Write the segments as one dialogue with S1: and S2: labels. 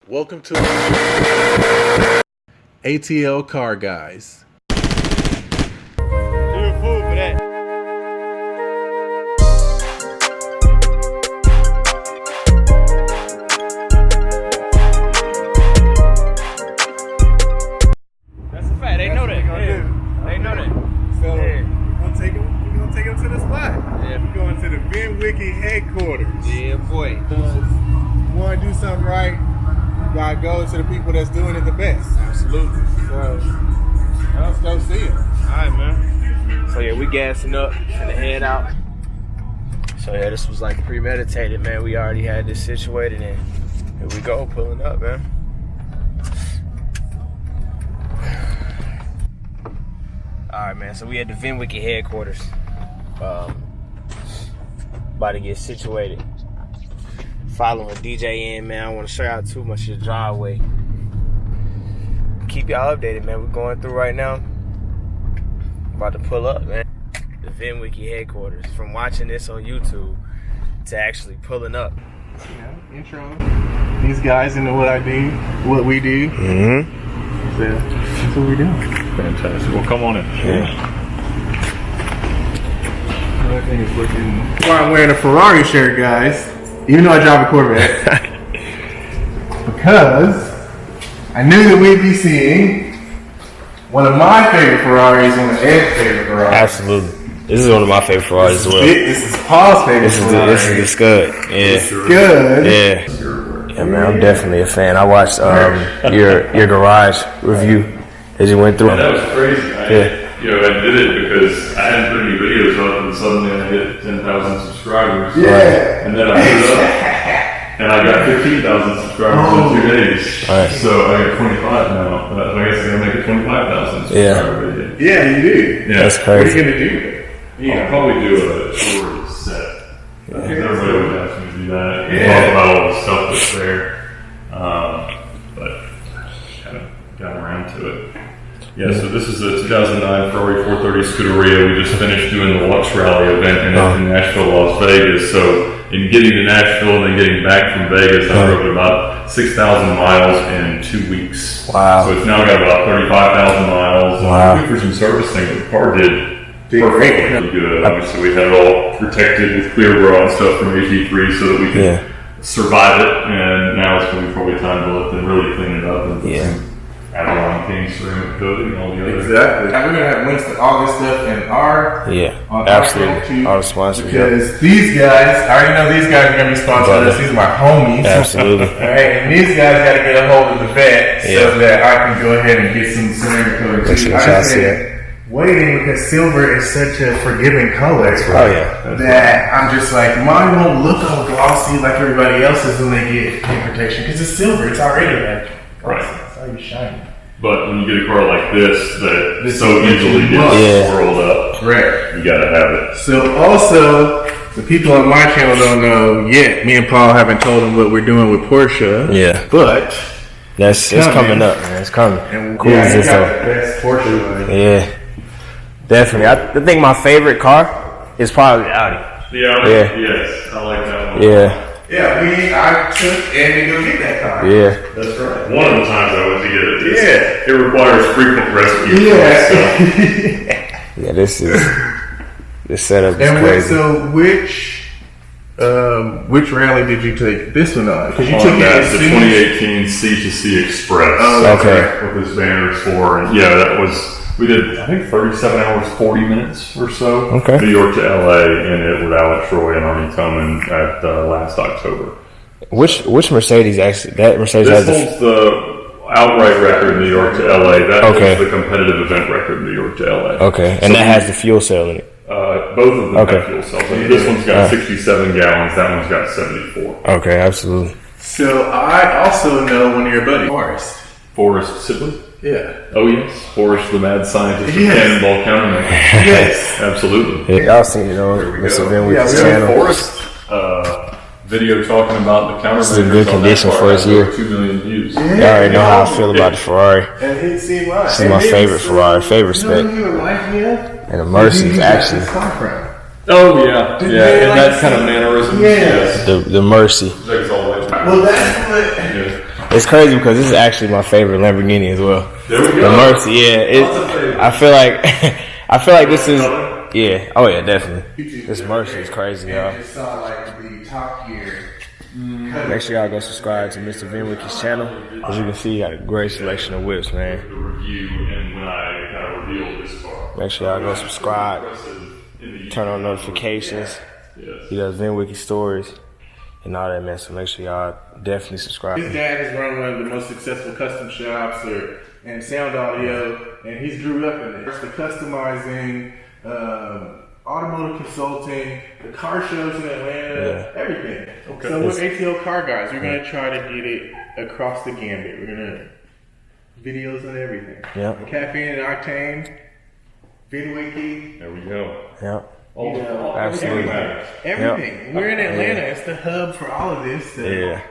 S1: Welcome to ATL Car Guys.
S2: That's a fact. They know that. Yeah. They know that.
S1: So
S2: Yeah.
S1: we're gonna take them to the spot.
S2: Yeah.
S1: We're going to the VinWiki headquarters.
S2: Yeah, boy.
S1: You want to do something right, you gotta go to the people that's doing it the best.
S2: Absolutely.
S1: So let's go see them.
S2: All right, man. So yeah, we gassing up and head out. So yeah, this was like premeditated, man. We already had this situated, and here we go, pulling up, man. All right, man. So we at the VinWiki headquarters. About to get situated. Following DJ in, man. I don't want to show y'all too much of the driveway. Keep y'all updated, man. We're going through right now. About to pull up, man. The VinWiki headquarters. From watching this on YouTube to actually pulling up.
S1: Intro. These guys know what I do, what we do.
S2: Mm-hmm.
S1: So that's what we do.
S3: Fantastic. Well, come on in.
S2: Yeah.
S1: I think it's looking. Why I'm wearing a Ferrari shirt, guys. Even though I drive a Corvette. Because I knew that we'd be seeing one of my favorite Ferraris and one of Ed's favorite Ferraris.
S2: Absolutely. This is one of my favorite Ferraris as well.
S1: This is Paul's favorite Ferrari.
S2: This is the Scud. Yeah.
S1: It's good.
S2: Yeah. Yeah, man, I'm definitely a fan. I watched your garage review as you went through.
S3: That was crazy. I did it because I hadn't put any videos up, and suddenly I hit 10,000 subscribers.
S1: Yeah.
S3: And then I put it up, and I got 15,000 subscribers in 2 days.
S2: Right.
S3: So I got 25 now. I guess I'm gonna make it 25,000 subscriber video.
S1: Yeah, you do.
S3: Yeah.
S2: That's
S1: What
S2: crazy.
S1: are you gonna do?
S3: I'll probably do a short set.
S1: Okay.
S3: Everybody would ask me to do that.
S1: Yeah.
S3: Talk about all the stuff that's there. But kind of got around to it. Yeah, so this is a 2009 Ferrari 430 Scuderia. We just finished doing the Lux Rally event in Nashville, Las Vegas. So in getting to Nashville and then getting back from Vegas, I drove it about 6,000 miles in 2 weeks.
S2: Wow.
S3: So it's now got about 35,000 miles.
S2: Wow.
S3: For some servicing, the car did
S1: great.
S3: perfectly good. Obviously, we had it all protected with clear bra and stuff from AG3 so that we could survive it. And now it's going to be probably time to let them really clean it up and put some Avalon King ceramic coating and all the other.
S1: Exactly. We're gonna have links to all this stuff in our
S2: Absolutely. All the sponsors.
S1: Because these guys, I already know these guys are gonna be sponsoring us. These are my homies.
S2: Absolutely.
S1: All right, and these guys got to get a hold of the vet so that I can go ahead and get some ceramic coating. Waiting because silver is such a forgiving color. That I'm just like, mine won't look all glossy like everybody else's when they get paint protection because it's silver. It's already like It's already shiny.
S3: But when you get a car like this that so easily gets swirled up, you gotta have it.
S1: So also, the people on my channel don't know yet. Me and Paul haven't told them what we're doing with Porsche.
S2: Yeah.
S1: But
S2: it's coming up, man. It's coming.
S1: And
S2: cool as this
S1: got the best Porsche line.
S2: Yeah. Definitely. I think my favorite car is probably the Audi.
S3: The Audi? Yes. I like that one.
S2: Yeah.
S1: Yeah, I took Andy to go get that car.
S2: Yeah.
S3: That's right. One of the times I went to get it. It requires frequent rescue.
S2: Yeah, this setup is crazy.
S1: So which rally did you take this one on? Because you took
S3: the 2018 C2C Express.
S2: Oh, okay.
S3: What this banner is for. And that was, we did, I think, 37 hours, 40 minutes or so.
S2: Okay.
S3: New York to LA, and it with Alex Roy and Arnie Toman at last October.
S2: Which Mercedes actually? That Mercedes
S3: This
S2: has
S3: holds the outright record New York to LA. That is the competitive event record New York to LA.
S2: Okay. And that has the fuel cell in it.
S3: Both of them have fuel cells. This one's got 67 gallons. That one's got 74.
S2: Okay, absolutely.
S1: So I also know one of your buddies,
S3: Forrest Sibley?
S1: Yeah.
S3: Oh, yes. Forrest, the mad scientist of Cannonball Countermeasure.
S1: Yes.
S3: Absolutely.
S2: Yeah, y'all seen it on Mr. VinWiki channel.
S3: Forrest video talking about the countermeasures.
S2: This is in good condition for his year.
S3: 2 million views.
S2: Y'all already know how I feel about the Ferrari.
S1: And he'd seen mine.
S2: This is my favorite Ferrari, favorite spec.
S1: You remind me of?
S2: And the Mercy's actually.
S3: Oh, yeah. And that kind of mannerism.
S1: Yes.
S2: The Mercy.
S1: Well, that's what.
S2: It's crazy because this is actually my favorite Lamborghini as well.
S3: There we go.
S2: The Mercy, yeah. I feel like this is, yeah. Oh yeah, definitely. This Mercy is crazy, y'all.
S1: Just saw like the top gear.
S2: Make sure y'all go subscribe to Mr. VinWiki's channel. As you can see, he got a great selection of whips, man.
S3: The review and when I kind of revealed this car.
S2: Make sure y'all go subscribe, turn on notifications. He does VinWiki Stories and all that, man. So make sure y'all definitely subscribe.
S1: His dad has run one of the most successful custom shops and sound audio, and he's grew up in it. The customizing, automotive consulting, the car shows in Atlanta, everything.
S3: Okay.
S1: So with ATO Car Guys, we're going to try to get it across the gambit. We're going to videos and everything.
S2: Yep.
S1: Caffeine and Octane, VinWiki.
S3: There we go.
S2: Yep.
S3: Absolutely.
S1: Everything.
S2: Yep.
S1: We're in Atlanta. It's the hub for all of this. So
S2: Yeah.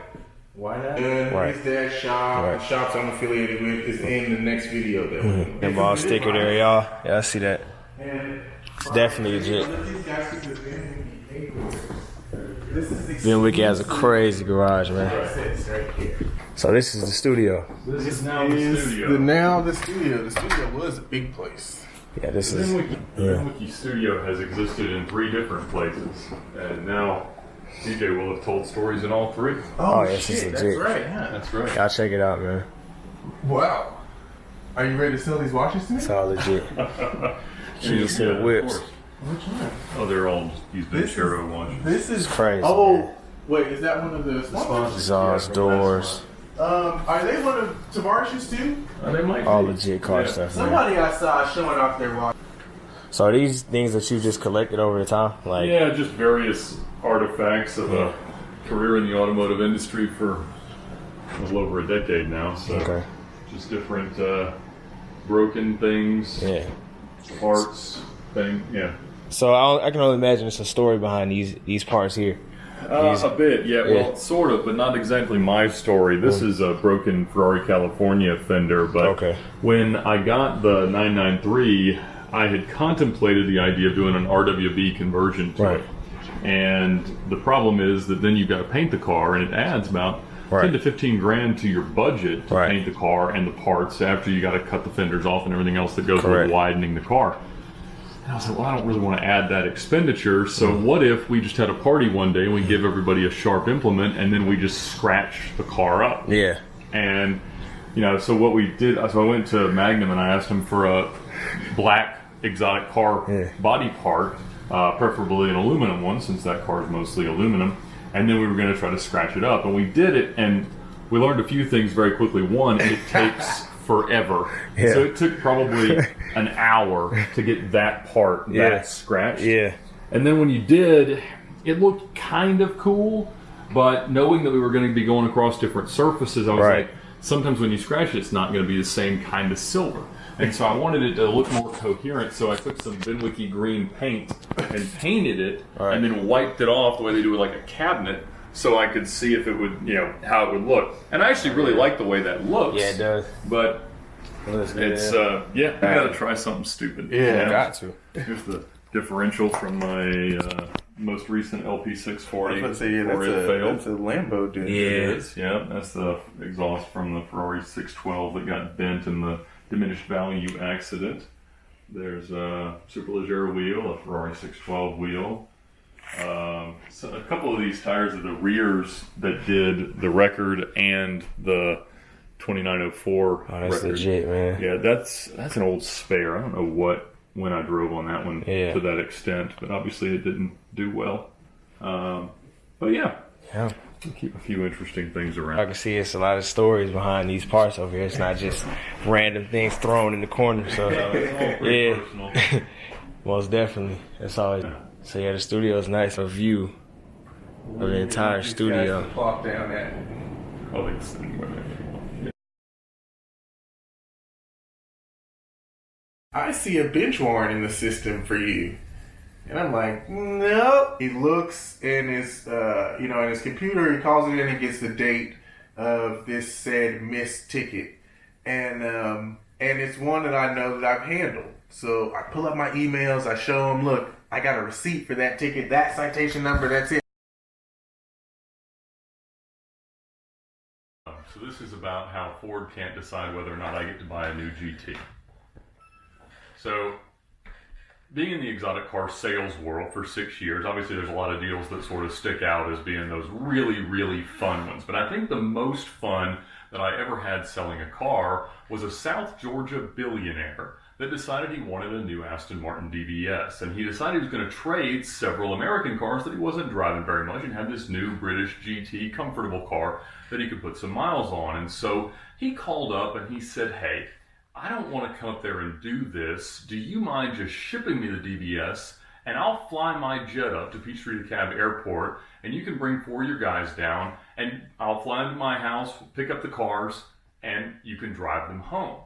S1: why not?
S2: Right.
S1: His dad's shop, the shops I'm affiliated with, is in the next video. That
S2: The ball sticker there, y'all. Yeah, I see that.
S1: And
S2: It's definitely legit.
S1: let these guys get this This is
S2: VinWiki has a crazy garage, man.
S1: assets right here.
S2: So this is the studio.
S3: This is now the studio.
S1: The studio. The studio was a big place.
S2: Yeah, this is.
S3: The VinWiki studio has existed in 3 different places, and now DJ will have told stories in all 3.
S2: Oh, yes,
S1: shit,
S2: it's
S1: that's
S2: legit.
S1: right, huh?
S3: That's right.
S2: Y'all check it out, man.
S1: Wow. Are you ready to sell these watches to me?
S2: It's all legit. Keys to the
S3: of
S2: whips.
S3: course. Oh, they're all these Ventura watches.
S1: This is
S2: Crazy.
S1: Oh,
S2: man.
S1: wait, is that one of the sponsors?
S2: Exhaust doors.
S1: Are they one of Tavares's too?
S3: They might
S2: All
S3: be.
S2: legit car
S3: Yeah.
S2: stuff, man.
S1: Somebody I saw showing off their watch.
S2: So are these things that you just collected over the time? Like,
S3: Yeah, just various artifacts of a career in the automotive industry for a little over a decade now. So
S2: okay.
S3: just different broken things,
S2: Yeah.
S3: parts, thing. Yeah.
S2: So I can only imagine it's a story behind these parts here.
S3: A bit, yeah. Well, sort of, but not exactly my story. This is a broken Ferrari California fender, but when I got the 993, I had contemplated the idea of doing an RWB conversion to it. And the problem is that then you've got to paint the car, and it adds about 10 to 15 grand to your budget to paint the car and the parts after you got to cut the fenders off and everything else that goes with widening the car. And I was like, well, I don't really want to add that expenditure, so what if we just had a party one day and we give everybody a sharp implement and then we just scratch the car up?
S2: Yeah.
S3: And, you know, so what we did, so I went to Magnum and I asked them for a black exotic car body part, preferably an aluminum one, since that car is mostly aluminum. And then we were going to try to scratch it up. And we did it, and we learned a few things very quickly. One, it takes forever.
S2: Yeah.
S3: So it took probably an hour to get that part that scratched.
S2: Yeah.
S3: And then when you did, it looked kind of cool, but knowing that we were going to be going across different surfaces, I was like, sometimes when you scratch it, it's not going to be the same kind of silver. And so I wanted it to look more coherent, so I took some VinWiki green paint and painted it, and then wiped it off the way they do with like a cabinet, so I could see if it would, you know, how it would look. And I actually really like the way that looks.
S2: Yeah, it does.
S3: But it's, I gotta try something stupid.
S2: Yeah, got to.
S3: Here's the differential from my most recent LP640.
S1: Let's say, that's a Lambo, dude.
S2: Yeah.
S3: It is, yeah. That's the exhaust from the Ferrari 612 that got bent in the diminished value accident. There's a Superleggera wheel, a Ferrari 612 wheel. So a couple of these tires are the rears that did the record and the 2904
S2: that's
S3: record.
S2: legit, man.
S3: Yeah, that's an old spare. I don't know when I drove on that one to that extent, but obviously it didn't do well. But yeah. Keep a few interesting things around.
S2: I can see it's a lot of stories behind these parts over here. It's not just random things thrown in the corner. So
S3: personal.
S2: Most definitely. That's always. So yeah, the studio is nice. A view of the entire studio.
S1: Plop down at. I see a bench warrant in the system for you. And I'm like, no. He looks in his, in his computer, he calls it in and gets the date of this said missed ticket. And it's one that I know that I've handled. So I pull up my emails, I show him, look, I got a receipt for that ticket, that citation number, that's it.
S3: So this is about how Ford can't decide whether or not I get to buy a new GT. So, being in the exotic car sales world for 6 years, obviously there's a lot of deals that sort of stick out as being those really, really fun ones. But I think the most fun that I ever had selling a car was a South Georgia billionaire that decided he wanted a new Aston Martin DBS. And he decided he was going to trade several American cars that he wasn't driving very much and had this new British GT comfortable car that he could put some miles on. And so he called up and he said, hey, I don't want to come up there and do this. Do you mind just shipping me the DBS and I'll fly my jet up to Peachtree DeKalb Airport and you can bring 4 of your guys down and I'll fly into my house, pick up the cars, and you can drive them home.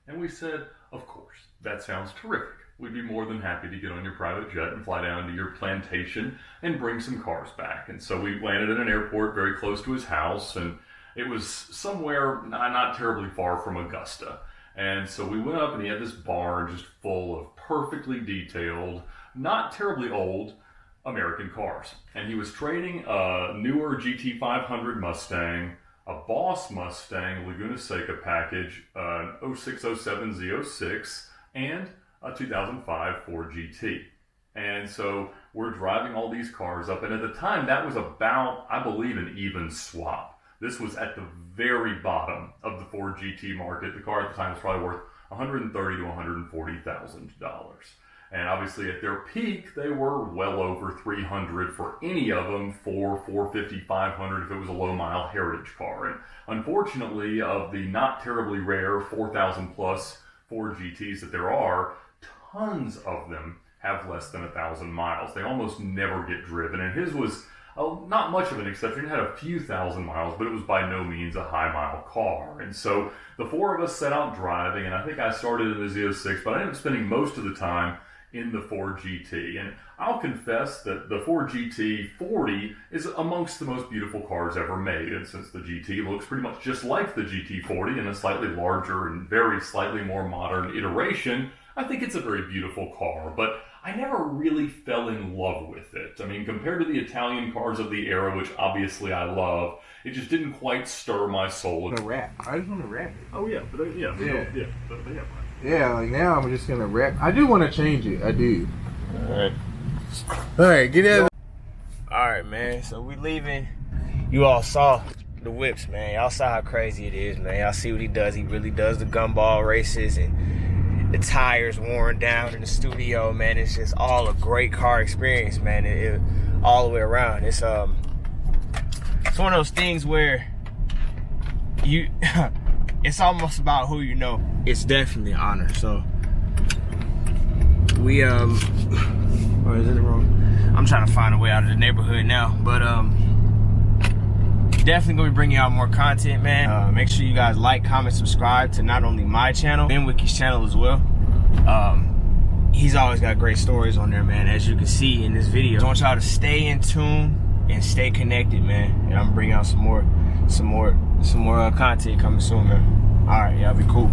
S3: And we said, of course, that sounds terrific. We'd be more than happy to get on your private jet and fly down to your plantation and bring some cars back. And so we landed at an airport very close to his house, and it was somewhere not terribly far from Augusta. And so we went up and he had this barn just full of perfectly detailed, not terribly old American cars. And he was trading a newer GT500 Mustang, a Boss Mustang Laguna Seca package, an 0607 Z06, and a 2005 Ford GT. And so we're driving all these cars up, and at the time that was about, I believe, an even swap. This was at the very bottom of the Ford GT market. The car at the time was probably worth $130,000 to $140,000. And obviously at their peak, they were well over $300,000 for any of them, $450,000, $500,000 if it was a low-mile heritage car. And unfortunately, of the not terribly rare 4,000 plus Ford GTs that there are, tons of them have less than 1,000 miles. They almost never get driven. And his was not much of an exception. It had a few thousand miles, but it was by no means a high-mile car. And so the 4 of us set out driving, and I think I started in the Z06, but I ended up spending most of the time in the Ford GT. And I'll confess that the Ford GT40 is amongst the most beautiful cars ever made. And since the GT looks pretty much just like the GT40 in a slightly larger and very slightly more modern iteration, I think it's a very beautiful car. But I never really fell in love with it. I mean, compared to the Italian cars of the era, which obviously I love, it just didn't quite stir my soul.
S1: I just want to wrap it.
S3: Oh yeah, but yeah.
S1: Yeah, like now I'm just gonna wrap. I do want to change it. I do.
S2: All
S1: right, get out.
S2: All right, man. So we leaving. You all saw the whips, man. Y'all saw how crazy it is, man. Y'all see what he does. He really does the gumball races and the tires worn down in the studio, man. It's just all a great car experience, man. All the way around. It's one of those things where you. It's almost about who you know. It's definitely an honor. So we or is it wrong? I'm trying to find a way out of the neighborhood now, but definitely gonna be bringing out more content, man. Make sure you guys like, comment, subscribe to not only my channel, VinWiki's channel as well. He's always got great stories on there, man, as you can see in this video. I want y'all to stay in tune and stay connected, man. And I'm gonna bring out some more content coming soon, man. All right, y'all be cool.